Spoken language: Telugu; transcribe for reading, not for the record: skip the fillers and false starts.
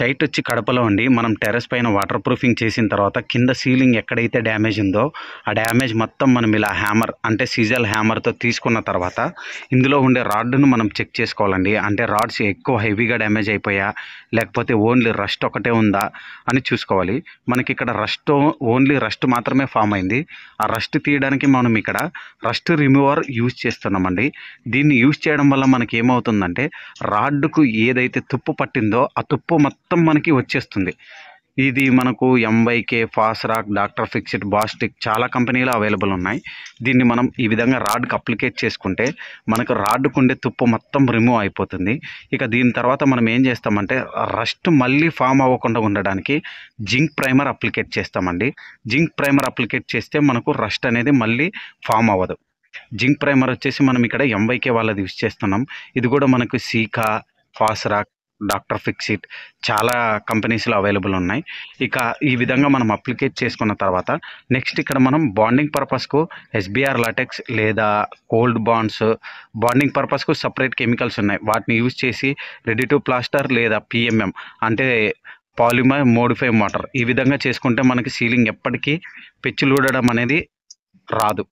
సైట్ వచ్చి కడపలో అండి. మనం టెర్రస్ పైన వాటర్ ప్రూఫింగ్ చేసిన తర్వాత కింద సీలింగ్ ఎక్కడైతే డ్యామేజ్ ఉందో ఆ డ్యామేజ్ మొత్తం మనం ఇలా హ్యామర్ అంటే సీజల్ హ్యామర్తో తీసుకున్న తర్వాత ఇందులో ఉండే రాడ్ను మనం చెక్ చేసుకోవాలండి. అంటే రాడ్స్ ఎక్కువ హెవీగా డ్యామేజ్ అయిపోయా లేకపోతే ఓన్లీ రస్ట్ ఒకటే ఉందా అని చూసుకోవాలి. మనకి ఇక్కడ ఓన్లీ రస్ట్ మాత్రమే ఫామ్ అయింది. ఆ రస్ట్ తీయడానికి మనం ఇక్కడ రస్ట్ రిమూవర్ యూజ్ చేస్తున్నామండి. దీన్ని యూజ్ చేయడం వల్ల మనకి ఏమవుతుందంటే రాడ్కు ఏదైతే తుప్పు పట్టిందో ఆ తుప్పు మొత్తం మనకి వచ్చేస్తుంది. ఇది మనకు ఎంవైకే, ఫాస్రాక్, డాక్టర్ ఫిక్సిట్, బాస్టిక్ చాలా కంపెనీలు అవైలబుల్ ఉన్నాయి. దీన్ని మనం ఈ విధంగా రాడ్కి అప్లికేట్ చేసుకుంటే మనకు రాడ్కు ఉండే తుప్పు మొత్తం రిమూవ్ అయిపోతుంది. ఇక దీని తర్వాత మనం ఏం చేస్తామంటే రస్ట్ మళ్ళీ ఫామ్ అవ్వకుండా ఉండడానికి జింక్ ప్రైమర్ అప్లికేట్ చేస్తామండి. జింక్ ప్రైమర్ అప్లికేట్ చేస్తే మనకు రస్ట్ అనేది మళ్ళీ ఫామ్ అవ్వదు. జింక్ ప్రైమర్ వచ్చేసి మనం ఇక్కడ ఎంవైకే వాళ్ళది యూజ్ చేస్తున్నాం. ఇది కూడా మనకు సీకా, ఫాస్రాక్, డాక్టర్ ఫిక్సిట్ చాలా కంపెనీస్లో అవైలబుల్ ఉన్నాయి. ఇక ఈ విధంగా మనం అప్లికేట్ చేసుకున్న తర్వాత నెక్స్ట్ ఇక్కడ మనం బాండింగ్ పర్పస్కు ఎస్బిఆర్ లాటెక్స్ లేదా కోల్డ్ బాండింగ్ పర్పస్కు సపరేట్ కెమికల్స్ ఉన్నాయి. వాటిని యూజ్ చేసి రెడీ టు ప్లాస్టర్ లేదా పిఎంఎం అంటే పాలిమర్ మోడిఫై మోటార్ ఈ విధంగా చేసుకుంటే మనకి సీలింగ్ ఎప్పటికీ పెచ్చులూడడం అనేది రాదు.